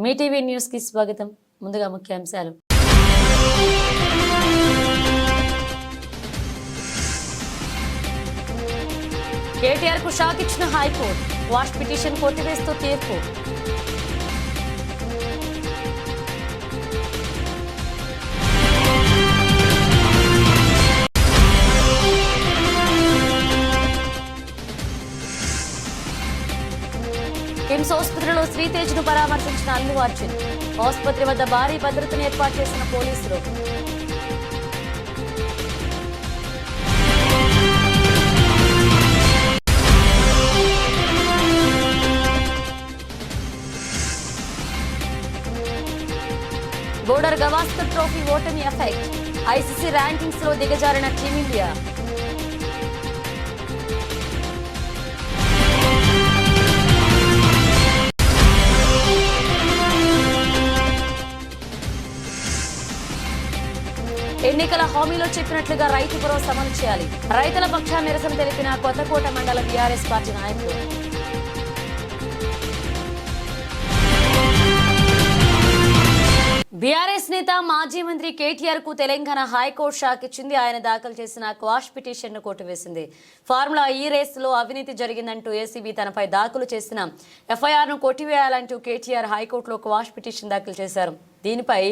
మీ TV news కి స్వాగతం. ముందుగా ముఖ్యాంశాలు. కేటీఆర్ కు షాక్ ఇచ్చిన హైకోర్టు, వాష్ పిటిషన్ కొట్టివేస్తూ తీర్పు. కిమ్స్ ఆసుపత్రిలో శ్రీతేజ్ ను పరామర్శించిన అల్లు అర్జున్. ఆసుపత్రి వద్ద భారీ భద్రతను ఏర్పాటు చేసిన పోలీసులు. బోర్డర్ గవాస్కర్ ట్రోఫీ ఓటమి ఎఫెక్ట్. ఐసీసీ ర్యాంకింగ్స్ లో దిగజారిన టీమిండియా. ఎన్నికల హామీలో చెప్పినట్లుగా రైతు భరోసా అమలు చేయాలి. రైతుల పక్షాన నిరసన తెలిపిన కొత్తకోట మండల బీఆర్ఎస్ పార్టీ నాయకులు. బీఆర్ఎస్ నేత మాజీ మంత్రి కేటీఆర్ కు తెలంగాణ హైకోర్టు షాక్ ఇచ్చింది. ఆయన దాఖలు చేసిన క్వాష్ పిటిషన్ ను కొట్టివేసింది. ఫార్ములా ఈ రేసులో అవినీతి జరిగిందంటూ ఏసీబీ తనపై దాఖలు చేసిన ఎఫ్ఐఆర్ ను కొట్టివేయాలంటూ కేటీఆర్ హైకోర్టులో క్వాష్ పిటిషన్ దాఖలు చేశారు. దీనిపై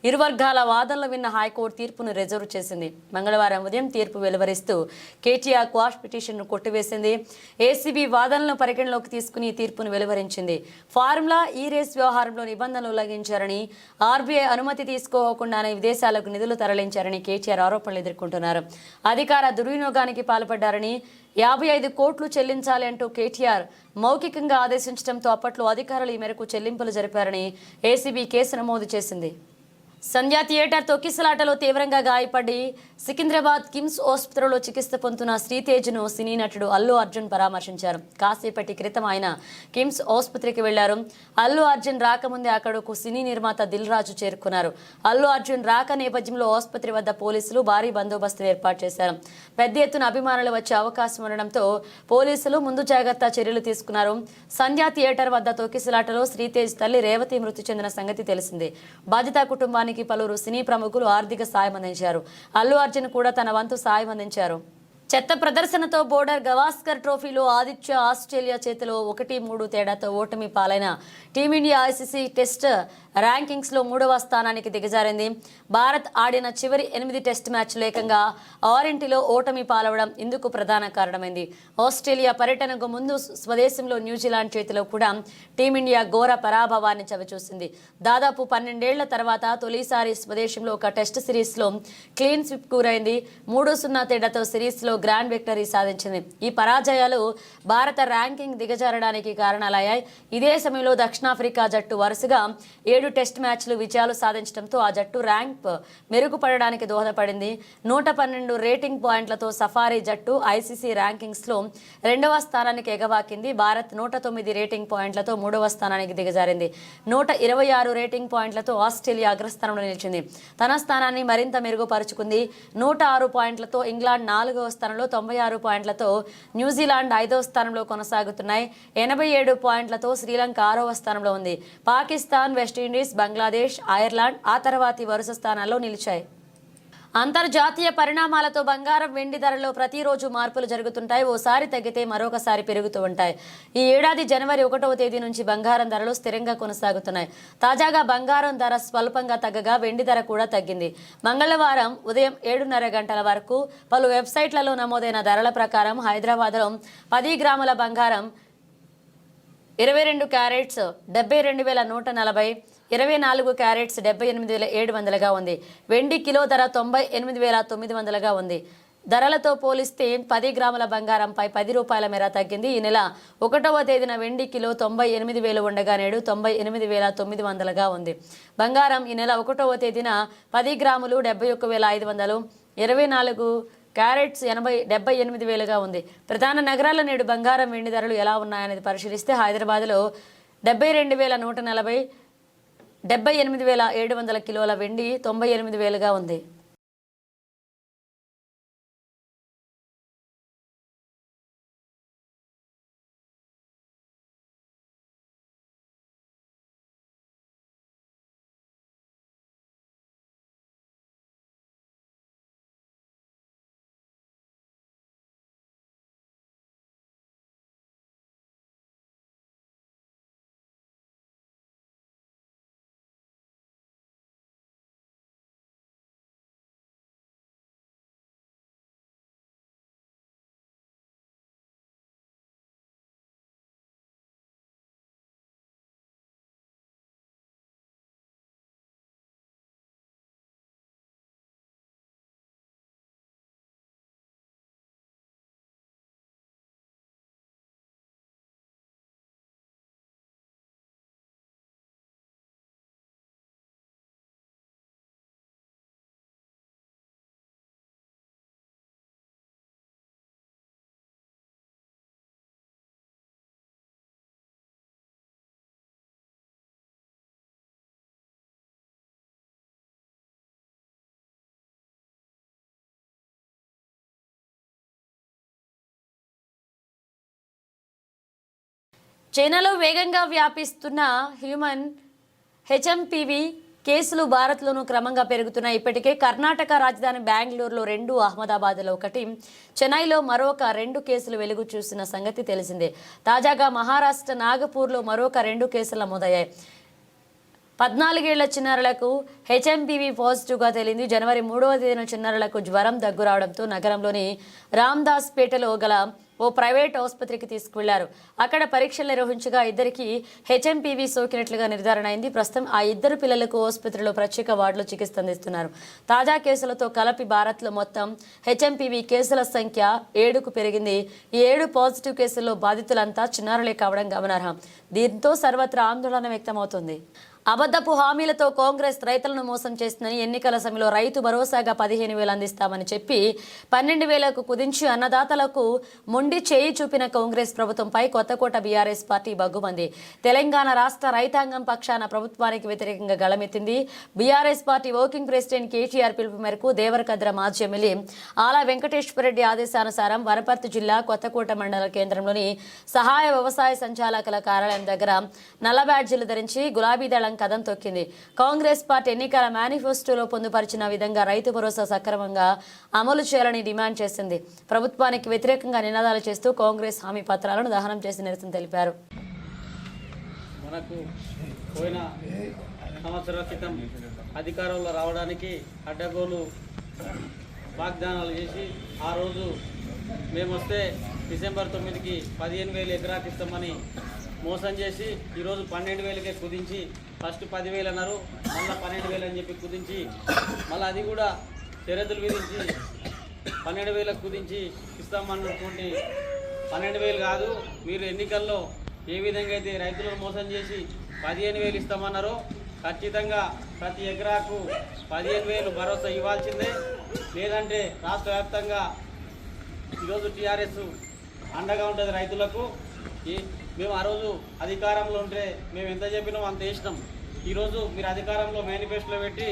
ఇరు వర్గాల వాదనలు విన్న హైకోర్టు తీర్పును రిజర్వ్ చేసింది. మంగళవారం ఉదయం తీర్పు వెలువరిస్తూ కేటీఆర్ క్వాష్ పిటిషన్ను కొట్టివేసింది. ఏసీబీ వాదనలను పరిగణలోకి తీసుకుని తీర్పును వెలువరించింది. ఫార్ములా ఈ రేస్ వ్యవహారంలో నిబంధనలు ఉల్లంఘించారని, ఆర్బీఐ అనుమతి తీసుకోకుండానే విదేశాలకు నిధులు తరలించారని కేటీఆర్ ఆరోపణలు ఎదుర్కొంటున్నారు. అధికార దుర్వినియోగానికి పాల్పడ్డారని, 55 కోట్లు చెల్లించాలి అంటూ కేటీఆర్ మౌఖికంగా ఆదేశించడంతో అప్పట్లో అధికారులు ఈ మేరకు చెల్లింపులు జరిపారని ఏసీబీ కేసు నమోదు చేసింది. సంధ్యా థియేటర్ తొక్కిసలాటలో తీవ్రంగా గాయపడి సికింద్రాబాద్ కిమ్స్ ఆసుపత్రిలో చికిత్స పొందుతున్న శ్రీతేజ్ను సినీ నటుడు అల్లు అర్జున్ పరామర్శించారు. కాసేపటి క్రితం ఆయన కిమ్స్ ఆసుపత్రికి వెళ్లారు. అల్లు అర్జున్ రాకముందే అక్కడకు సినీ నిర్మాత దిల్ రాజు చేరుకున్నారు. అల్లు అర్జున్ రాక నేపథ్యంలో ఆసుపత్రి వద్ద పోలీసులు భారీ బందోబస్తును ఏర్పాటు చేశారు. పెద్ద ఎత్తున అభిమానులు వచ్చే అవకాశం ఉండడంతో పోలీసులు ముందు జాగ్రత్త చర్యలు తీసుకున్నారు. సంధ్యా థియేటర్ వద్ద తొక్కిసలాటలో శ్రీతేజ్ తల్లి రేవతి మృతి చెందిన సంగతి తెలిసిందే. బాధిత కుటుంబానికి పలువురు సినీ ప్రముఖులు ఆర్థిక సాయం అందించారు. అల్లు అర్జున్ కూడా తన వంతు సాయం అందించారు. చెత్త ప్రదర్శనతో బోర్డర్ గవాస్కర్ ట్రోఫీలో ఆదిత్య ఆస్ట్రేలియా చేతిలో 1-3 తేడాతో ఓటమి పాలైన టీమిండియా ఐసీసీ టెస్ట్ ర్యాంకింగ్స్ లో 3వ స్థానానికి దిగజారింది. భారత్ ఆడిన చివరి 8 టెస్ట్ మ్యాచ్లు ఏకంగా 6 ఓటమి పాలవడం ఇందుకు ప్రధాన కారణమైంది. ఆస్ట్రేలియా పర్యటనకు ముందు స్వదేశంలో న్యూజిలాండ్ చేతిలో కూడా టీమిండియా ఘోర పరాభవాన్ని చవిచూసింది. దాదాపు 12 ఏళ్ల తర్వాత తొలిసారి స్వదేశంలో ఒక టెస్ట్ సిరీస్ లో క్లీన్ స్వీప్ కూరైంది. 3-0 తేడాతో సిరీస్ లో గ్రాండ్ విక్టరీ సాధించింది. ఈ పరాజయాలు భారత ర్యాంకింగ్ దిగజారడానికి కారణాలయ్యాయి. ఇదే సమయంలో దక్షిణాఫ్రికా జట్టు వరుసగా 7 టెస్ట్ మ్యాచ్లు విజయాలు సాధించడంతో ఆ జట్టు ర్యాంక్ మెరుగుపడడానికి దోహదపడింది. 112 రేటింగ్ పాయింట్లతో సఫారీ జట్టు ఐసీసీ ర్యాంకింగ్స్ లో 2వ స్థానానికి ఎగవాకింది. భారత్ 109 రేటింగ్ పాయింట్లతో 3వ స్థానానికి దిగజారింది. 126 రేటింగ్ పాయింట్లతో ఆస్ట్రేలియా అగ్రస్థానంలో నిలిచింది. తన స్థానాన్ని మరింత మెరుగుపరుచుకుంది. 106 పాయింట్లతో ఇంగ్లాండ్ 4వ స్థానంలో, 96 పాయింట్లతో న్యూజిలాండ్ 5వ స్థానంలో కొనసాగుతున్నాయి. 87 పాయింట్లతో శ్రీలంక 6వ స్థానంలో ఉంది. పాకిస్తాన్, వెస్టిండీస్, బంగ్లాదేశ్, ఐర్లాండ్ ఆ తర్వాతి వరుస స్థానాల్లో నిలిచాయి. అంతర్జాతీయ పరిణామాలతో బంగారం, వెండి ధరలో ప్రతిరోజు మార్పులు జరుగుతుంటాయి. ఓసారి తగ్గితే మరొకసారి పెరుగుతూ ఉంటాయి. ఈ ఏడాది జనవరి 1వ తేదీ నుంచి బంగారం ధరలు స్థిరంగా కొనసాగుతున్నాయి. తాజాగా బంగారం ధర స్వల్పంగా తగ్గగా వెండి ధర కూడా తగ్గింది. మంగళవారం ఉదయం 7:30 గంటల వరకు పలు వెబ్సైట్లలో నమోదైన ధరల ప్రకారం హైదరాబాద్లో 10 గ్రాముల బంగారం 22 క్యారెట్స్ 72,140, 24 క్యారెట్స్ 78,700గా ఉంది. వెండి కిలో ధర 98,900గా ఉంది. ధరలతో పోలిస్తే 10 గ్రాముల బంగారంపై 10 రూపాయల మేర తగ్గింది. ఈ నెల 1వ తేదీన వెండి కిలో 98,000 ఉండగా నేడు 98,900గా ఉంది. బంగారం ఈ నెల 1వ తేదీన 10 గ్రాములు 71,500, 24 క్యారెట్స్ 78,000గా ఉంది. ప్రధాన నగరాల నేడు బంగారం, వెండి ధరలు ఎలా ఉన్నాయనేది పరిశీలిస్తే హైదరాబాద్లో 72,140, 78,700 కిలోల వెండి 98,000గా ఉంది. చైనాలో వేగంగా వ్యాపిస్తున్న హ్యూమన్ హెచ్ఎంపీవీ కేసులు భారత్లోనూ క్రమంగా పెరుగుతున్నాయి. ఇప్పటికే కర్ణాటక రాజధాని బెంగళూరులో 2, అహ్మదాబాద్లో 1, చెన్నైలో మరొక 2 కేసులు వెలుగు చూసిన సంగతి తెలిసిందే. తాజాగా మహారాష్ట్ర నాగపూర్లో మరొక 2 కేసులు నమోదయ్యాయి. 14 ఏళ్ల చిన్నారులకు హెచ్ఎంపీవీ పాజిటివ్గా తేలింది. జనవరి 3వ తేదీన చిన్నారులకు జ్వరం, దగ్గు రావడంతో నగరంలోని రామ్దాస్ పేటలో గల ఓ ప్రైవేట్ ఆసుపత్రికి తీసుకువెళ్లారు. అక్కడ పరీక్షలు నిర్వహించగా ఇద్దరికి హెచ్ఎంపీవీ సోకినట్లుగా నిర్ధారణ అయింది. ప్రస్తుతం ఆ 2 పిల్లలకు ఆసుపత్రిలో ప్రత్యేక వార్డులో చికిత్స అందిస్తున్నారు. తాజా కేసులతో కలిపి భారత్లో మొత్తం హెచ్ఎంపీవీ కేసుల సంఖ్య 7కు పెరిగింది. ఈ 7 పాజిటివ్ కేసుల్లో బాధితులంతా చిన్నారులే కావడం గమనార్హం. దీంతో సర్వత్రా ఆందోళన వ్యక్తమవుతుంది. అబద్ధపు హామీలతో కాంగ్రెస్ రైతులను మోసం చేస్తుందని ఎన్నికల సమయంలో రైతు భరోసాగా 15,000 అందిస్తామని చెప్పి 12,000కు కుదించి అన్నదాతలకు మొండి చేయి చూపిన కాంగ్రెస్ ప్రభుత్వంపై కొత్తకోట బీఆర్ఎస్ పార్టీ బగ్గుమంది. తెలంగాణ రాష్ట్ర రైతాంగం పక్షాన ప్రభుత్వానికి వ్యతిరేకంగా గళమెత్తింది. BRS party working president KTR పిలుపు మేరకు దేవరకద్ర మాజీ ఎమ్మెల్యే ఆల వెంకటేశ్వరరెడ్డి ఆదేశానుసారం వనపర్తి జిల్లా కొత్తకోట మండల కేంద్రంలోని సహాయ వ్యవసాయ సంచాలకుల కార్యాలయం దగ్గర నల్ల బ్యాడ్జీలు ధరించి గులాబీ దళం కదం తొక్కింది. కాంగ్రెస్ పార్టీ ఎన్నికల మేనిఫెస్టోలో పొందుపరిచిన విధంగా రైతు భరోసా సక్రమంగా అమలు చేయాలని డిమాండ్ చేసింది. ప్రభుత్వానికి వ్యతిరేకంగా నినాదాలు చేస్తూ కాంగ్రెస్ హామీ పత్రాలను దహనం చేసి నిరసన తెలిపారు. మనకు పోయిన సంవత్సరాల క్రితం అధికారంలో రావడానికి అడ్డగోలు వాగ్దానాలు చేసి ఆ రోజు మేము వస్తే డిసెంబర్ 9కి 15,000 ఎకరాకి ఇస్తామని మోసం చేసి ఈరోజు 12,000కే కుదించి ఫస్ట్ 10,000 అన్నారు, మళ్ళీ 12,000 అని చెప్పి కుదించి మళ్ళీ అది కూడా షరతులు విధించి 12,000 కుదించి ఇస్తామనుకుంటే 12,000 కాదు, మీరు ఎన్నికల్లో ఏ విధంగా అయితే రైతులను మోసం చేసి 15,000 ఇస్తామన్నారో ఖచ్చితంగా ప్రతి ఎకరాకు 15,000 భరోసా ఇవ్వాల్సిందే. లేదంటే రాష్ట్ర వ్యాప్తంగా ఈరోజు టీఆర్ఎస్ అండగా ఉంటుంది రైతులకు. మేము ఆ రోజు అధికారంలో ఉంటే మేము ఎంత చెప్పినాం అంత వేసినాం. ఈరోజు మీరు అధికారంలో మేనిఫెస్టోలో పెట్టి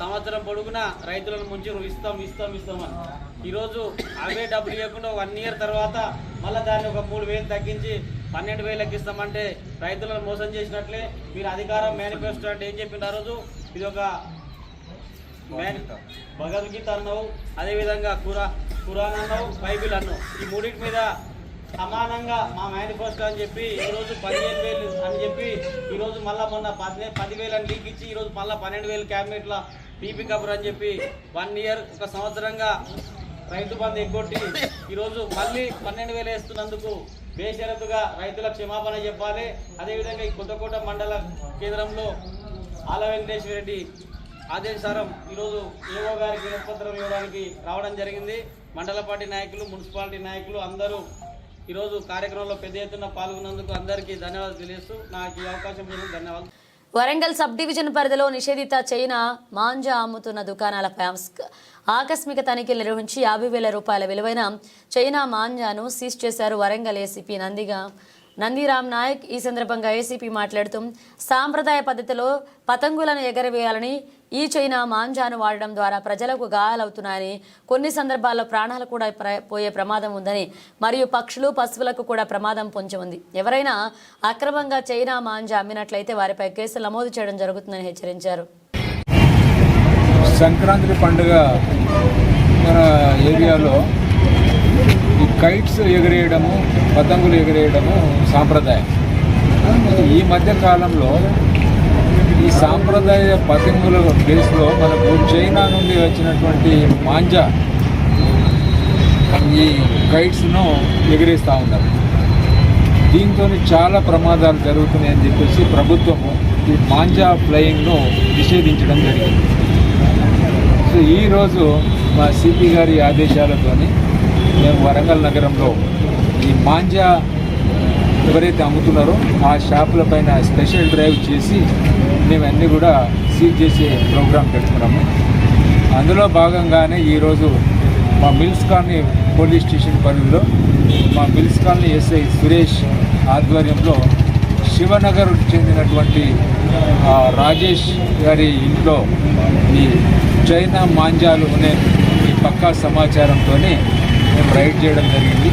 సంవత్సరం పొడుగునా రైతులను ముంచి ఇస్తామని ఈరోజు అవే డబ్బులు ఇవ్వకుండా 1 ఇయర్ తర్వాత మళ్ళీ దాన్ని ఒక 3,000 తగ్గించి 12,000కి ఇస్తామంటే రైతులను మోసం చేసినట్లే. మీరు అధికారం మేనిఫెస్టో అంటే ఏం చెప్పింది ఆ రోజు? ఇది ఒక భగవద్గీత అన్నావు, అదేవిధంగా ఖురాన్ అన్నావు, బైబిల్ అన్నావు. ఈ మూడింటి మీద సమానంగా మా మేనిఫెస్టో అని చెప్పి ఈరోజు 15,000 అని చెప్పి ఈరోజు మళ్ళీ మొన్న 10,000 అని లీక్ ఇచ్చి ఈరోజు మళ్ళీ 12,000 క్యాబినెట్ల పీపీ కబర్ అని చెప్పి 1 ఇయర్ ఒక సంవత్సరంగా రైతు బంధు ఎగ్గొట్టి ఈరోజు మళ్ళీ 12,000 వేస్తున్నందుకు బేషరతుగా రైతుల క్షమాపణ చెప్పాలి. అదేవిధంగా ఈ కొత్తకోట మండల కేంద్రంలో ఆల వెంకటేశ్వరరెడ్డి ఆదేశారం ఈరోజు ఏవో గారికి వినతిపత్రం ఇవ్వడానికి రావడం జరిగింది. మండల పార్టీ నాయకులు, మున్సిపాలిటీ నాయకులు అందరూ ఈరోజు కార్యక్రమంలో పెద్ద ఎత్తున పాల్గొన్నందుకు అందరికీ ధన్యవాదాలు తెలియజేస్తూ నాకు ఈ అవకాశం ఇచ్చినందుకు ధన్యవాదాలు. వరంగల్ సబ్ డివిజన్ పరిధిలో నిషేధిత చైనా మాంజా అమ్ముతున్న దుకాణాలపై ఆకస్మిక తనిఖీలు నిర్వహించి 50,000 రూపాయల విలువైన చైనా మాంజాను సీజ్ చేశారు వరంగల్ ఏసీపీ నందిరామ్ నాయక్. ఈ సందర్భంగా ఏసీపీ మాట్లాడుతూ సాంప్రదాయ పద్ధతిలో పతంగులను ఎగరవేయాలని ఈ చైనా మాంజాను వాడడం ద్వారా ప్రజలకు గాయాలవుతున్నాయని, కొన్ని సందర్భాల్లో ప్రాణాలు కూడా పోయే ప్రమాదం ఉందని, మరియు పక్షులు, పశువులకు కూడా ప్రమాదం పొంచి ఉంది. ఎవరైనా అక్రమంగా చైనా మాంజా అమ్మినట్లయితే వారిపై కేసులు నమోదు చేయడం జరుగుతుందని హెచ్చరించారు. సంక్రాంతి పండుగ మన ఏరియాలో ఈ కైట్స్ ఎగరేయడము, పతంగులు ఎగరేయడము సాంప్రదాయం. ఈ మధ్య కాలంలో ఈ సాంప్రదాయ పతంగుల ప్లేస్లో మనకు చైనా నుండి వచ్చినటువంటి మాంజా ఈ కైట్స్ను ఎగిరేస్తూ ఉన్నారు. దీంతో చాలా ప్రమాదాలు జరుగుతున్నాయని చెప్పేసి ప్రభుత్వము ఈ మాంజా ఫ్లయింగ్ను నిషేధించడం జరిగింది. సో ఈరోజు మా సిపి గారి ఆదేశాలతోని మేము వరంగల్ నగరంలో ఈ మాంజా ఎవరైతే అమ్ముతున్నారో ఆ షాపుల పైన స్పెషల్ డ్రైవ్ చేసి మేము అన్నీ కూడా సీజ్ చేసే ప్రోగ్రాం పెట్టుకున్నాము. అందులో భాగంగానే ఈరోజు మా మిల్స్ కాలనీ పోలీస్ స్టేషన్ పరిధిలో మా మిల్స్ కాలనీ ఎస్ఐ సురేష్ ఆధ్వర్యంలో శివనగర్ చెందినటువంటి రాజేష్ గారి ఇంట్లో ఈ చైనా మాంజాలు అనే ఈ పక్కా సమాచారంతో మేము రైడ్ చేయడం జరిగింది.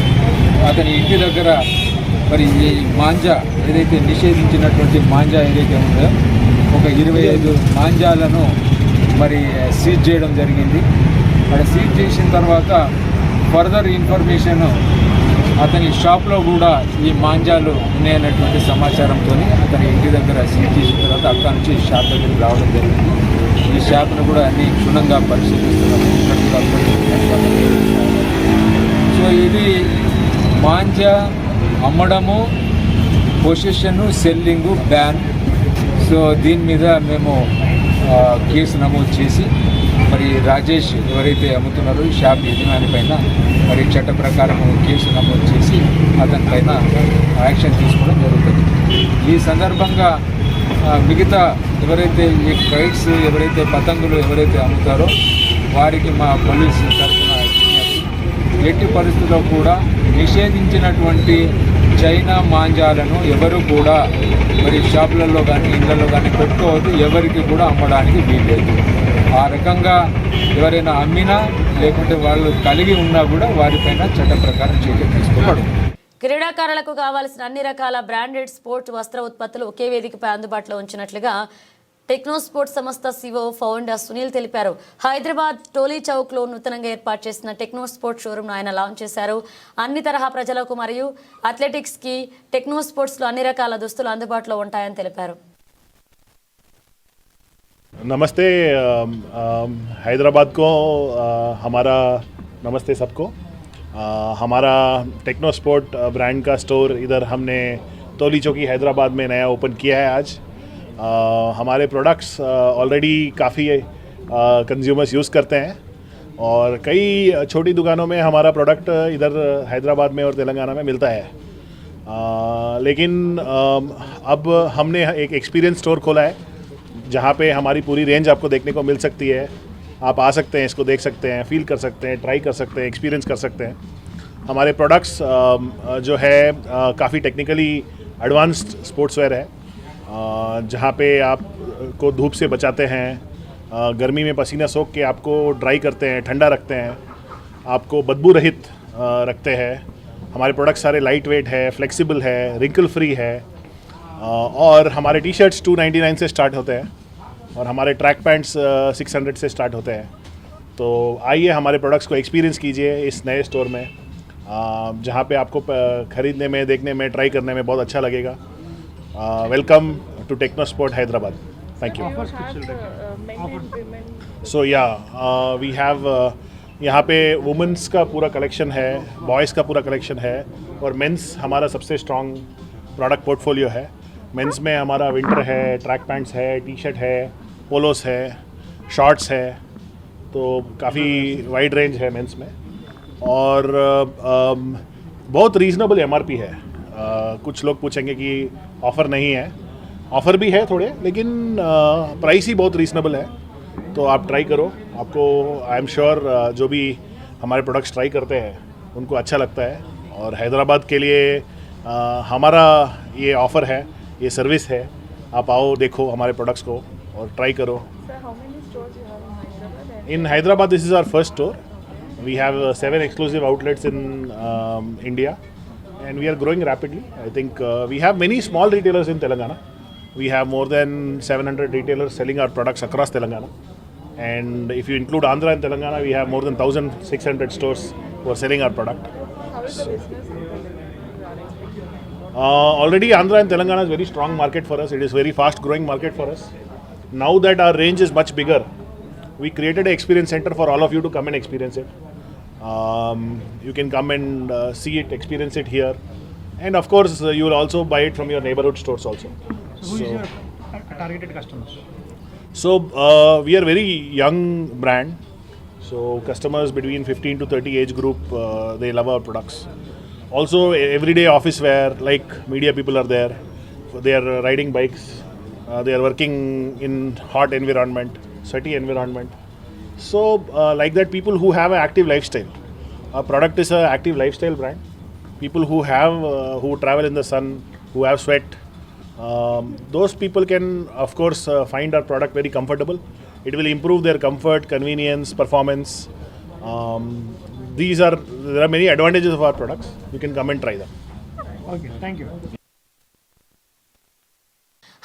అతని ఇంటి దగ్గర మరి ఈ మాంజా ఏదైతే నిషేధించినటువంటి మాంజా ఏదైతే ఉందో ఒక 25 మాంజాలను మరి సీజ్ చేయడం జరిగింది. మరి సీజ్ చేసిన తర్వాత ఫర్దర్ ఇన్ఫర్మేషన్ అతని షాప్లో కూడా ఈ మాంజాలు ఉన్నాయన్నటువంటి సమాచారంతో అతని ఇంటి దగ్గర సీజ్ చేసిన తర్వాత అక్కడి నుంచి షాప్ దగ్గరికి రావడం జరిగింది. ఈ షాప్ను కూడా అన్ని క్షుణ్ణంగా పరిశీలిస్తున్నాము. సో ఇది మాంజా అమ్మడము, పొజిషను, సెల్లింగు బ్యాన్. సో దీని మీద మేము కేసు నమోదు చేసి మరి రాజేష్ ఎవరైతే అమ్ముతున్నారో ఈ షాప్ యజమాని పైన మరి చట్ట ప్రకారం కేసు నమోదు చేసి అతని పైన యాక్షన్ తీసుకోవడం జరుగుతుంది. ఈ సందర్భంగా మిగతా ఎవరైతే ఈ కైట్స్ ఎవరైతే పతంగులు ఎవరైతే అమ్ముతారో వారికి మా పోలీసు తరఫున ఎట్టి పరిస్థితుల్లో కూడా నిషేధించినటువంటి చైనా మాంజాలను ఎవరు కూడా మరి షాపులలో కానీ ఇళ్లలో కానీ పెట్టుకోవద్దు, ఎవరికి కూడా అమ్మడానికి వీల్లేదు. ఆ రకంగా ఎవరైనా అమ్మినా లేకుంటే వాళ్ళు కలిగి ఉన్నా కూడా వారిపైన చట్ట ప్రకారం చర్య తీసుకోబడుతుంది. క్రీడాకారులకు కావాల్సిన అన్ని రకాల బ్రాండెడ్ స్పోర్ట్స్ వస్త్ర ఉత్పత్తులు ఒకే వేదికపై అందుబాటులో ఉంచినట్లుగా టెక్నో స్పోర్ట్స్ సంస్థ సిఓ ఫౌండర్ సునీల్ తెలిపారు. హైదరాబాద్ టోలీ చౌక్లో నూతనంగా ఏర్పాటు చేసిన టెక్నో స్పోర్ట్స్ షోరూమ్ను ఆయన లాంచ్ చేశారు. అన్ని తరహా ప్రజలకు మరియు అథ్లెటిక్స్కి టెక్నో స్పోర్ట్స్లో అన్ని రకాల దుస్తులు అందుబాటులో ఉంటాయని తెలిపారు. नमस्ते हैदराबाद को हमारा नमस्ते सबको। हमारा टेक्नो स्पोर्ट ब्रांड का स्टोर इधर हमने तोली चौकी हैदराबाद में नया ओपन किया है आज। हमारे प्रोडक्ट्स ऑलरेडी काफ़ी कंज्यूमर्स यूज़ करते हैं और कई छोटी दुकानों में हमारा प्रोडक्ट इधर हैदराबाद में और तेलंगाना में मिलता है। लेकिन अब हमने एक एक्सपीरियंस स्टोर खोला है जहाँ पे हमारी पूरी रेंज आपको देखने को मिल सकती है। आप आ सकते हैं, इसको देख सकते हैं, फील कर सकते हैं, ट्राई कर सकते हैं, एक्सपीरियंस कर सकते हैं। हमारे प्रोडक्ट्स जो है काफ़ी टेक्निकली एडवांस्ड स्पोर्ट्सवेयर है, जहाँ पे आपको धूप से बचाते हैं, गर्मी में पसीना सोख के आपको ड्राई करते हैं, ठंडा रखते हैं, आपको बदबू रहित रखते हैं। हमारे प्रोडक्ट्स सारे लाइट वेट है, फ्लेक्सिबल है, रिंकल फ्री है और हमारे टी शर्ट्स 299 से स्टार्ट होते हैं और हमारे ट्रैक पैंट्स 600 से स्टार्ट होते हैं। तो आइए हमारे प्रोडक्ट्स को एक्सपीरियंस कीजिए इस नए स्टोर में, जहाँ पे आपको ख़रीदने में, देखने में, ट्राई करने में बहुत अच्छा लगेगा। Welcome to techno sport Hyderabad. Thank you. So yeah we have यहाँ पे वुमेंस का पूरा कलेक्शन है, बॉयज़ का पूरा कलेक्शन है और मेंस हमारा सबसे स्ट्रॉन्ग प्रोडक्ट पोर्टफोलियो है। मेंस में हमारा विंटर है, ट्रैक पैंट्स है, टी शर्ट है, पोलोस है, शॉर्ट्स है, तो काफ़ी वाइड रेंज है मेंस में और बहुत रीज़नेबल एमआरपी है। कुछ लोग पूछेंगे कि ऑफ़र नहीं है, ऑफ़र भी है थोड़े, लेकिन प्राइस ही बहुत रीज़नेबल है। तो आप ट्राई करो, आपको आई एम श्योर जो भी हमारे प्रोडक्ट्स ट्राई करते हैं उनको अच्छा लगता है। और हैदराबाद के लिए हमारा ये ऑफ़र है, ये सर्विस है। आप आओ, देखो हमारे प्रोडक्ट्स को और ट्राई करो। In Hyderabad this is our first store. We have 7 exclusive outlets in India and we are growing rapidly. I think we have many small retailers in Telangana. We have more than 700 retailers selling our products across Telangana. And if you include Andhra and Telangana, we have more than 1,600 stores who are selling our product. How is the business in Telangana? Already Andhra and Telangana is a very strong market for us. It is a very fast growing market for us. Now that our range is much bigger, we created an experience center for all of you to come and experience it. You can come and see it, experience it here. And of course, you will also buy it from your neighborhood stores also. So who is your targeted customers? So we are very young brand. So customers between 15 to 30 age group, they love our products. Also everyday office wear, like media people are there. They are riding bikes. They are working in hot environment, sweaty environment. So like that, people who have an active lifestyle. Our product is an active lifestyle brand. People who have who travel in the sun, who have sweat, those people can of course find our product very comfortable. It will improve their comfort, convenience, performance. There are many advantages of our products. You can come and try them. Okay, thank you.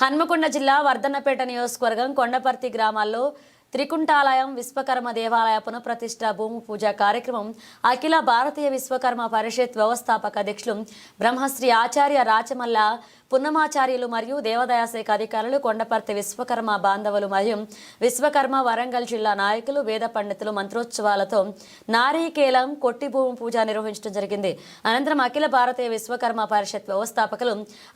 Hanamkonda జిల్లా వర్ధన్నపేట నియోజకవర్గం కొండపర్తి గ్రామాల్లో త్రికుంటాలయం విశ్వకర్మ దేవాలయ పునఃప్రతిష్ఠ భూమి పూజ కార్యక్రమం అఖిల భారతీయ విశ్వకర్మ పరిషత్ వ్యవస్థాపక అధ్యక్షులు బ్రహ్మశ్రీ ఆచార్య రాచమల్ల పున్నమాచార్యులు మరియు దేవాదాయ శాఖ అధికారులు, కొండపర్తి విశ్వకర్మ బాంధవులు మరియు విశ్వకర్మ వరంగల్ జిల్లా నాయకులు, వేద పండితులు మంత్రోత్సవాలతో నారీకేలం కొట్టి భూమి పూజ నిర్వహించడం జరిగింది. అనంతరం అఖిల భారతీయ విశ్వకర్మ పరిషత్ వ్యవస్థాపకులు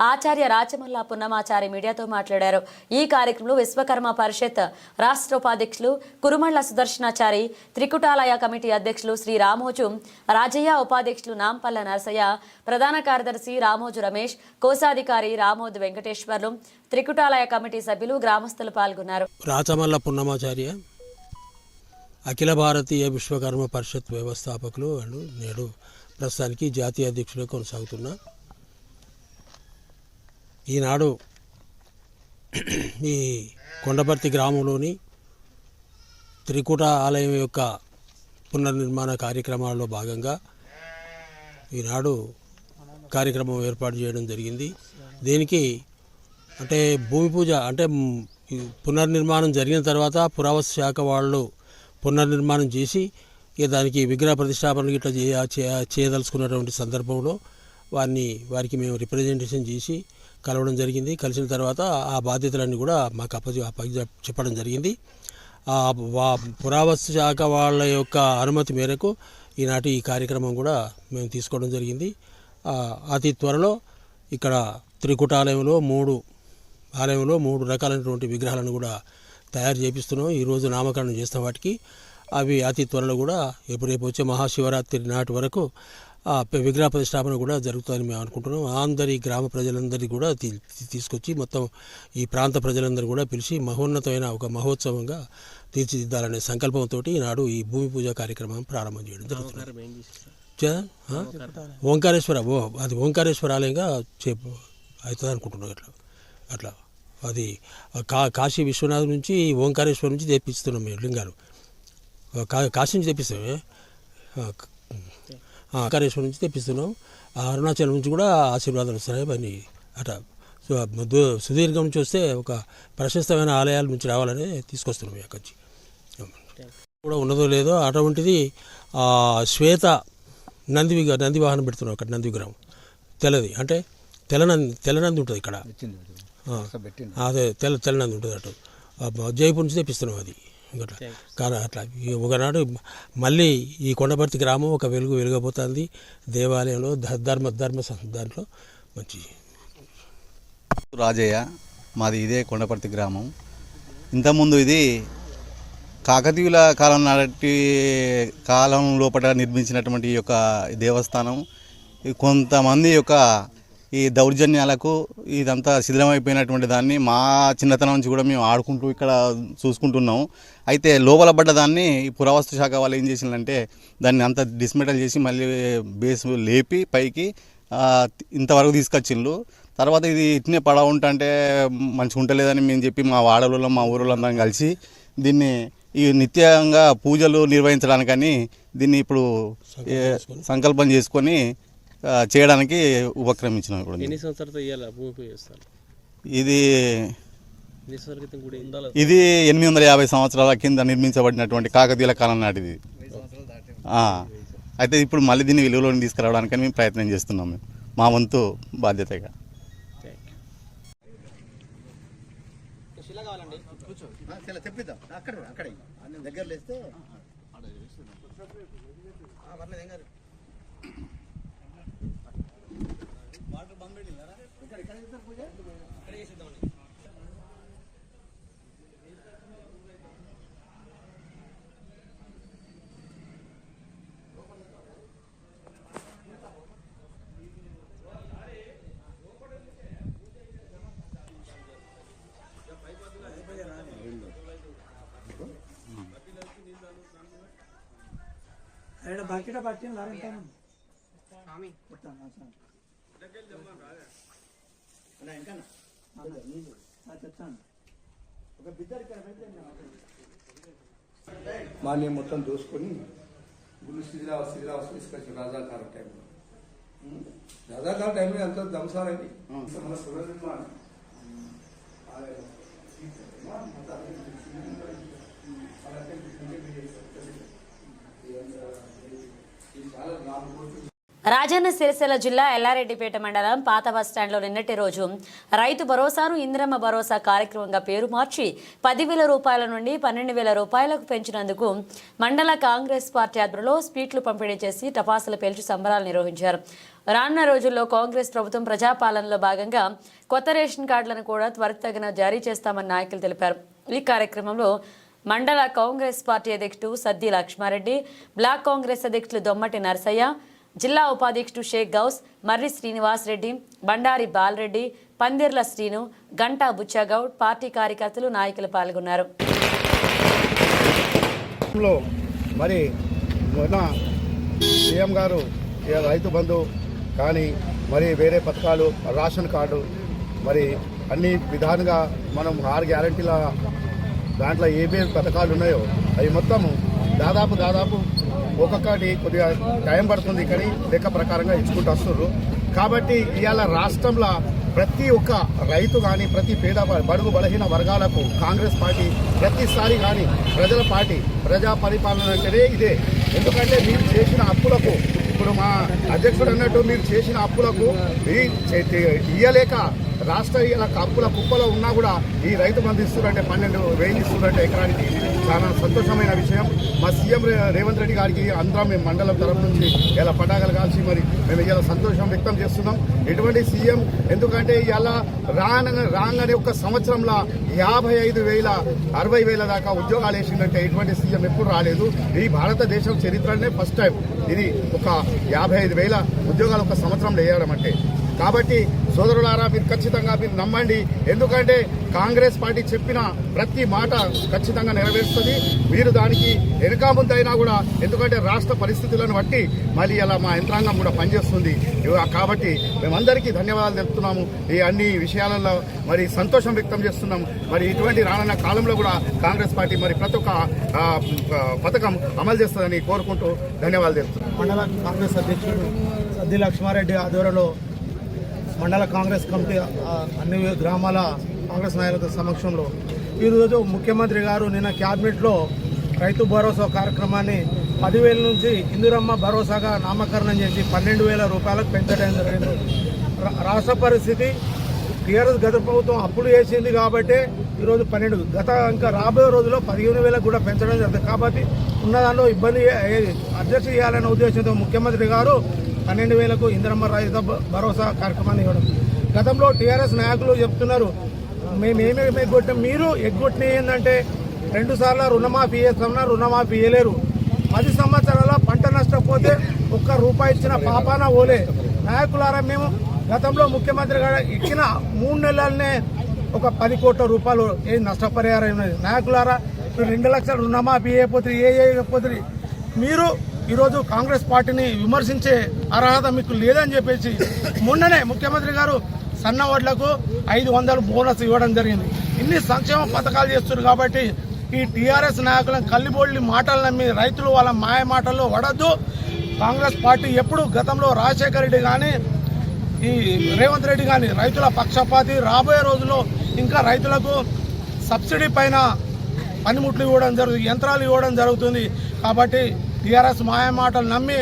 ఆచార్య రాచమల్ల పున్నమాచారి మీడియాతో మాట్లాడారు. ఈ కార్యక్రమంలో విశ్వకర్మ పరిషత్ రాష్ట్ర ఉపాధ్యక్షులు కురుమళ్ల సుదర్శనాచారి, త్రికుటాలయ కమిటీ అధ్యక్షులు శ్రీ రామోజు రాజయ్య, ఉపాధ్యక్షులు నాంపల్ల నరసయ్య, ప్రధాన కార్యదర్శి రామోజు రమేష్, కోశాధికారి రామోద్ వెంకటేశ్వర్లు, త్రికుటాలయ కమిటీ సభ్యులు, గ్రామస్తులు పాల్గొన్నారు. రాచమల్ల పున్నమాచార్య అఖిల భారతీయ విశ్వకర్మ పరిషత్ వ్యవస్థాపకులు అండ్ నేడు ప్రస్తుతానికి జాతీయ అధ్యక్షులుగా కొనసాగుతున్నా. ఈనాడు ఈ కొండపర్తి గ్రామంలోని త్రికుట ఆలయం యొక్క పునర్నిర్మాణ కార్యక్రమాల్లో భాగంగా ఈనాడు కార్యక్రమం ఏర్పాటు చేయడం జరిగింది. దీనికి అంటే భూమి పూజ అంటే పునర్నిర్మాణం జరిగిన తర్వాత పురావస్తు శాఖ వాళ్ళు పునర్నిర్మాణం చేసి ఇక దానికి విగ్రహ ప్రతిష్టాపనకి ఇట్లా చేయదలుచుకున్నటువంటి సందర్భంలో వారికి మేము రిప్రజెంటేషన్ చేసి కలవడం జరిగింది. కలిసిన తర్వాత ఆ బాధ్యతలన్నీ కూడా మాకు చెప్పడం జరిగింది. పురావస్తు శాఖ వాళ్ళ యొక్క అనుమతి మేరకు ఈనాటి ఈ కార్యక్రమం కూడా మేము తీసుకోవడం జరిగింది. అతి త్వరలో ఇక్కడ త్రికుటాలయంలో మూడు రకాలైనటువంటి విగ్రహాలను కూడా తయారు చేపిస్తున్నాం. ఈరోజు నామకరణం చేస్తాం వాటికి. అవి అతి త్వరలో కూడా రేపు వచ్చే మహాశివరాత్రి నాటి వరకు విగ్రహ ప్రతిష్టాపన కూడా జరుగుతుందని మేము అనుకుంటున్నాం. అందరి గ్రామ ప్రజలందరికీ కూడా తీసుకొచ్చి మొత్తం ఈ ప్రాంత ప్రజలందరూ కూడా పిలిచి మహోన్నతమైన ఒక మహోత్సవంగా తీర్చిదిద్దాలనే సంకల్పంతో ఈనాడు ఈ భూమి పూజ కార్యక్రమం ప్రారంభం చేయడం జరుగుతుంది. ఓంకారేశ్వర అది ఓంకారేశ్వర ఆలయంగా అవుతుంది అనుకుంటున్నాం. అట్లా అది కాశీ విశ్వనాథ్ నుంచి ఓంకారేశ్వర నుంచి తెప్పిస్తున్నాం మేము లింగాలు. కాశీ నుంచి తెప్పిస్తామే, ఓంకారేశ్వరం నుంచి తెప్పిస్తున్నాం. అరుణాచలం నుంచి కూడా ఆశీర్వాదాలు వస్తున్నాయి. అవన్నీ అట్లా సుదీర్ఘం నుంచి వస్తే ఒక ప్రశస్తమైన ఆలయాల నుంచి రావాలని తీసుకొస్తున్నాం. అక్కడి నుంచి కూడా ఉన్నదో లేదో అటువంటిది శ్వేత నంది వాహనం పెడుతున్నాం. అక్కడ నంది విగ్రహం తెల్లది అంటే తెల్లనంది ఉంటుంది ఇక్కడ. అదే తెల్లనంది ఉంటుంది అటు జైపూర్ నుంచి తెప్పిస్తున్నాం. అది ఇంకా కానీ అట్లా ఒకనాడు మళ్ళీ ఈ కొండపర్తి గ్రామం ఒక వెలుగబోతుంది దేవాలయంలో ధర్మ దాంట్లో మంచి. రాజయ్య, మాది ఇదే కొండపర్తి గ్రామం. ఇంతకుముందు ఇది కాకతీయుల కాలం లోపల నిర్మించినటువంటి ఈ యొక్క దేవస్థానం కొంతమంది యొక్క ఈ దౌర్జన్యాలకు ఇదంతా శిథిలమైపోయినటువంటి దాన్ని మా చిన్నతనం నుంచి కూడా మేము ఆడుకుంటూ ఇక్కడ చూసుకుంటున్నాం. అయితే లోపల పడ్డ దాన్ని పురావస్తు శాఖ వాళ్ళు ఏం చేసిందంటే దాన్ని అంతా డిస్మెటల్ చేసి మళ్ళీ బేస్ లేపి పైకి ఇంతవరకు తీసుకొచ్చిండ్రు. తర్వాత ఇది ఇట్నే పడ ఉంటే మంచిగా ఉంటలేదని మేము చెప్పి మా వాడలలో మా ఊరిలో అందరం కలిసి దీన్ని ఈ నిత్యంగా పూజలు నిర్వహించడానికని దీన్ని ఇప్పుడు సంకల్పం చేసుకొని చేయడానికి ఉపక్రమించినాం. ఇప్పుడు ఇది 850 సంవత్సరాల కింద నిర్మించబడినటువంటి కాకతీయుల కాలం నాటిది. అయితే ఇప్పుడు మళ్ళీ దీన్ని వెలుగులోకి తీసుకురావడానికని మేము ప్రయత్నం చేస్తున్నాం. మేము మా వంతు బాధ్యతగా. బకెట్ పట్టిన మాన్యం మొత్తం దోసుకొని గుళ్ళు శిథిలావస్థ తీసుకొచ్చిన రాజాకాలం టైంలో రజాకాల టైంలో ఎంత దంసాలని మన పునర్నిర్మాణం రాజన్న సిరిసిల్ల జిల్లా ఎల్లారెడ్డిపేట మండలం పాత బస్టాండ్లో నిన్నటి రోజు రైతు భరోసాను ఇందిరమ్మ భరోసా కార్యక్రమంగా పేరు మార్చి 10,000 రూపాయల నుండి 12,000 రూపాయలకు పెంచినందుకు మండల కాంగ్రెస్ పార్టీ ఆధ్వర్యంలో స్వీట్లు పంపిణీ చేసి టపాసులు పేల్చి సంబరాలు నిర్వహించారు. రానున్న రోజుల్లో కాంగ్రెస్ ప్రభుత్వం ప్రజాపాలనలో భాగంగా కొత్త రేషన్ కార్డులను కూడా త్వరితగిన జారీ చేస్తామని నాయకులు తెలిపారు. ఈ కార్యక్రమంలో మండల కాంగ్రెస్ పార్టీ అధ్యక్షుడు సద్ది లక్ష్మారెడ్డి, బ్లాక్ కాంగ్రెస్ అధ్యక్షులు దొమ్మటి నరసయ్య, జిల్లా ఉపాధ్యక్షుడు షేక్ గౌస్, మర్రి శ్రీనివాస్ రెడ్డి, బండారి బాలరెడ్డి, పందిర్ల శ్రీను, గంటా బుచ్చగౌడ్, పార్టీ కార్యకర్తలు, నాయకులు పాల్గొన్నారు. మరి మొన్న సీఎం గారు రైతు బంధు కానీ మరి వేరే పథకాలు రేషన్ కార్డు మరి అన్ని విధాలుగా మనం 6 గ్యారంటీల దాంట్లో ఏ పథకాలు ఉన్నాయో అవి మొత్తము దాదాపు ఒక్కొక్కటి కొద్దిగా టైం పడుతుంది కానీ లెక్క ప్రకారంగా ఇచ్చుకుంటూ వస్తున్నారు. కాబట్టి ఇవాళ రాష్ట్రంలో ప్రతి ఒక్క రైతు కానీ ప్రతి పేద బడుగు బలహీన వర్గాలకు కాంగ్రెస్ పార్టీ ప్రతిసారి కానీ ప్రజల పార్టీ ప్రజా పరిపాలన అంటేనే ఇదే. ఎందుకంటే మీరు చేసిన అప్పులకు ఇప్పుడు మా అధ్యక్షుడు అన్నట్టు మీరు చేసిన అప్పులకు ఇయ్యలేక రాష్ట్ర అప్పుల కుప్పలో ఉన్నా కూడా ఈ రైతు బంధు ఇస్తున్నారంటే 12,000 ఇస్తున్నారంటే ఎకరానికి చాలా సంతోషమైన విషయం. మా సీఎం రేవంత్ రెడ్డి గారికి అందరం మేము మండలం తరఫు నుంచి ఇలా పటాకలు కాల్చి మరి మేము ఇలా సంతోషం వ్యక్తం చేస్తున్నాం. ఎటువంటి సీఎం ఎందుకంటే ఇలా రాగానే ఒక సంవత్సరంలో 55,000 60,000 దాకా ఉద్యోగాలు వేసిందంటే ఎటువంటి సీఎం ఎప్పుడు రాలేదు. ఈ భారతదేశం చరిత్రనే ఫస్ట్ టైం ఇది ఒక 55,000 ఉద్యోగాలు ఒక సంవత్సరంలో వేయడం అంటే. కాబట్టి సోదరులారా మీరు ఖచ్చితంగా మీరు నమ్మండి. ఎందుకంటే కాంగ్రెస్ పార్టీ చెప్పిన ప్రతి మాట ఖచ్చితంగా నెరవేరుస్తుంది. మీరు దానికి వెనుక ముందైనా కూడా ఎందుకంటే రాష్ట్ర పరిస్థితులను బట్టి మళ్ళీ అలా మా యంత్రాంగం కూడా పనిచేస్తుంది. కాబట్టి మేమందరికీ ధన్యవాదాలు తెలుపుతున్నాము. ఈ అన్ని విషయాలలో మరి సంతోషం వ్యక్తం చేస్తున్నాము. మరి ఇటువంటి రానున్న కాలంలో కూడా కాంగ్రెస్ పార్టీ మరి ప్రతి ఒక్క పథకం అమలు చేస్తుందని కోరుకుంటూ ధన్యవాదాలు తెలుపుతున్నాం. మండల కాంగ్రెస్ అధ్యక్షుడు సద్ది లక్ష్మారెడ్డి ఆధ్వర్యంలో మండల కాంగ్రెస్ కమిటీ అన్ని గ్రామాల కాంగ్రెస్ నాయకుల సమక్షంలో ఈరోజు ముఖ్యమంత్రి గారు నిన్న క్యాబినెట్లో రైతు భరోసా కార్యక్రమాన్ని 10,000 నుంచి ఇందిరమ్మ భరోసాగా నామకరణం చేసి 12,000 రూపాయలకు పెంచడం జరిగింది. రాష్ట్ర పరిస్థితి టీఆర్ఎస్ గత ప్రభుత్వం అప్పులు వేసింది కాబట్టి ఈరోజు 12 ఇంకా రాబోయే రోజుల్లో 15,000 కూడా పెంచడం జరుగుతుంది. కాబట్టి ఉన్న దానిలో ఇబ్బంది అడ్జస్ట్ చేయాలనే ఉద్దేశంతో ముఖ్యమంత్రి గారు 12,000కు ఇందిరమ్మ రైతు భరోసా కార్యక్రమాన్ని ఇవ్వడం. గతంలో టీఆర్ఎస్ నాయకులు చెప్తున్నారు మేమేమి ఎగ్గొట్టాం, మీరు ఎగ్గొట్టిన ఏంటంటే 2 సార్లు రుణమాఫీ చేస్తామన్నా రుణమాఫీ చేయలేరు. 10 సంవత్సరాల పంట నష్టపోతే ₹1 ఇచ్చిన పాపాన ఓలే. నాయకులారా మేము గతంలో ముఖ్యమంత్రి గారు ఇచ్చిన 3 నెలలనే ఒక 10 కోట్ల రూపాయలు నష్టపరిహారం ఉన్నది. నాయకులారా మీరు 2 లక్షల రుణమాఫీ చేయకపోతే మీరు ఈరోజు కాంగ్రెస్ పార్టీని విమర్శించే అర్హత మీకు లేదని చెప్పేసి మొన్ననే ముఖ్యమంత్రి గారు సన్న వడ్లకు 500 బోనస్ ఇవ్వడం జరిగింది. ఇన్ని సంక్షేమ పథకాలు చేస్తున్నారు. కాబట్టి ఈ టీఆర్ఎస్ నాయకులను కల్లిబొల్లి మాటలు నమ్మి రైతులు వాళ్ళ మాయ మాటల్లో పడద్దు. కాంగ్రెస్ పార్టీ ఎప్పుడు గతంలో రాజశేఖర రెడ్డి కానీ ఈ రేవంత్ రెడ్డి కానీ రైతుల పక్షపాతి. రాబోయే రోజుల్లో ఇంకా రైతులకు సబ్సిడీ పైన పనిముట్లు ఇవ్వడం జరుగుతుంది, యంత్రాలు ఇవ్వడం జరుగుతుంది. కాబట్టి టీఆర్ఎస్ మాయ మాటలు నమ్మి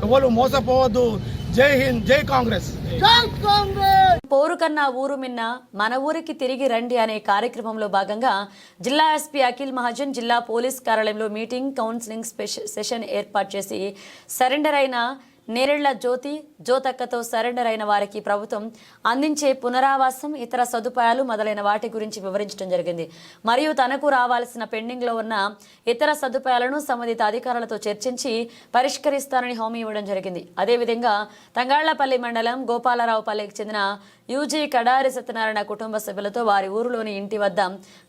ఎవరు మోసపోవద్దు. జై హింద్, జై కాంగ్రెస్. పోరు కన్నా ఊరు మిన్న మన ఊరికి తిరిగి రండి అనే కార్యక్రమంలో భాగంగా జిల్లా ఎస్పీ అఖిల్ మహాజన్ జిల్లా పోలీస్ కార్యాలయంలో మీటింగ్ కౌన్సిలింగ్ సెషన్ ఏర్పాటు చేసి సరెండర్ అయిన నేరెళ్ల జ్యోతక్కతో సరెండర్ అయిన వారికి ప్రభుత్వం అందించే పునరావాసం, ఇతర సదుపాయాలు మొదలైన వాటి గురించి వివరించడం జరిగింది. మరియు తనకు రావాల్సిన పెండింగ్లో ఉన్న ఇతర సదుపాయాలను సంబంధిత అధికారులతో చర్చించి పరిష్కరిస్తానని హామీ ఇవ్వడం జరిగింది. అదేవిధంగా తంగాళ్లపల్లి మండలం గోపాలరావుపల్లికి చెందిన యూజీ కడారి సత్యనారాయణ కుటుంబ సభ్యులతో వారి ఊరిలోని ఇంటి వద్ద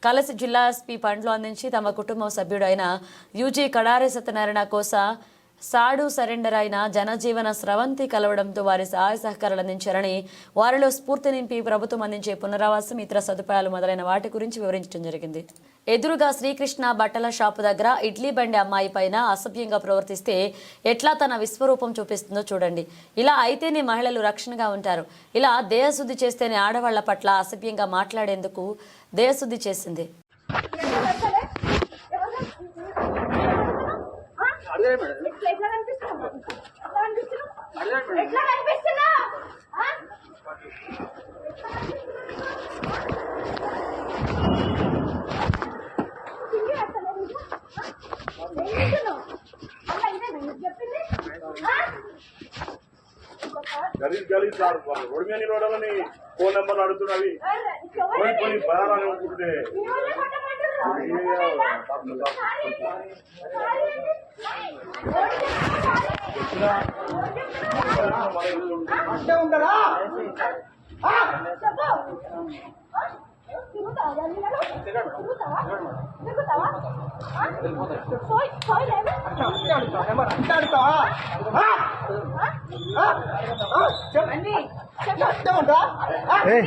కలిసి జిల్లా ఎస్పీ పండ్లు అందించి తమ కుటుంబ సభ్యుడు అయిన యూజీ కడారి సత్యనారాయణ కోస సాడు సరెండర్ అయిన జనజీవన స్రవంతి కలవడంతో వారి సహాయ సహకారాలు అందించారని, వారిలో స్ఫూర్తి నింపి ప్రభుత్వం అందించే పునరావాసం, ఇతర సదుపాయాలు మొదలైన వాటి గురించి వివరించడం జరిగింది. ఎదురుగా శ్రీకృష్ణ బట్టల షాపు దగ్గర ఇడ్లీ బండి అమ్మాయి పైన అసభ్యంగా ప్రవర్తిస్తే ఎట్లా తన విశ్వరూపం చూపిస్తుందో చూడండి. ఇలా అయితేనే మహిళలు రక్షణగా ఉంటారు. ఇలా దేహశుద్ధి చేస్తేనే ఆడవాళ్ల పట్ల అసభ్యంగా మాట్లాడేందుకు దేహశుద్ధి చేసింది. గలీజ్ రోడ్ మీద నిలబడాలని ఫోన్ నెంబర్ అడుగుతున్నవి బయాలని అనుకుంటే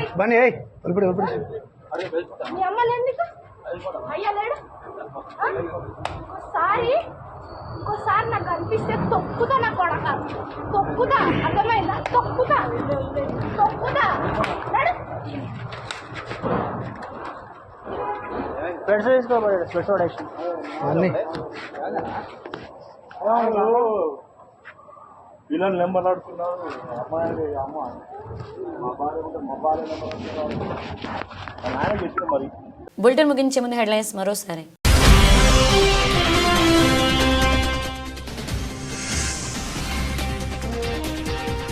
బన్నీ ఒక్కోసారి నాకు అనిపిస్తే తొక్కుతా, నా కొడక తొక్కుతా, అర్థమైందా? తొక్కుతా స్పెట్స్ తీసుకోబోయాడు, స్పెట్స్ పడేసి అన్నీ పిల్లలు నెంబర్ ఆడుతున్నారు. అమ్మాయి అమ్మ మా భార్య ఉంటే మా భార్య నెంబర్ ఆడుతున్నారు. ఆయన చెప్పిన మరి. బులెటిన్ ముగించే ముందు హెడ్లైన్స్ మరోసారి.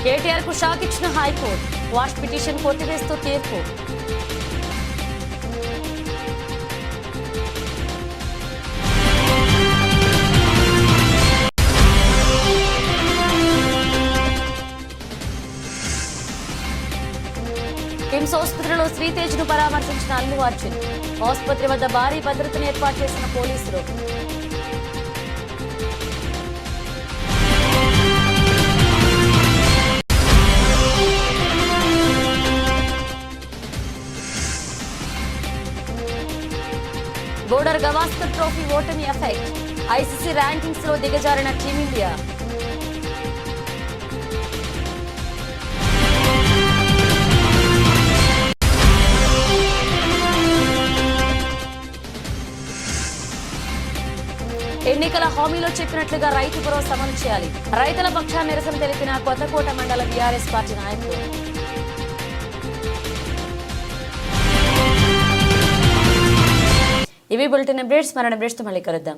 కేటీఆర్ కు షాక్ ఇచ్చిన హైకోర్టు, వాష్ పిటిషన్ కొట్టివేస్తూ తీర్పు. కిమ్స్ ఆసుపత్రిలో శ్రీతేజ్ ను పరామర్శించిన అల్లు అర్జున్, ఆసుపత్రి వద్ద భారీ భద్రతను ఏర్పాటు చేసిన పోలీసులు. బోర్డర్ గవాస్కర్ ట్రోఫీ ఓటమి ఎఫెక్ట్, ఐసీసీ ర్యాంకింగ్స్ లో దిగజారిన టీమిండియా. ఎన్నికల హామీలో చెప్పినట్లుగా రైతు భరోసా అమలు చేయాలి. రైతుల పక్షాన నిరసన తెలిపిన కొత్తకోట మండల బీఆర్ఎస్ పార్టీ నాయకులు. ఇవి బులెటిన్ అప్డేట్స్. మరణ అప్డేట్స్ తో మళ్ళీ కలుద్దాం.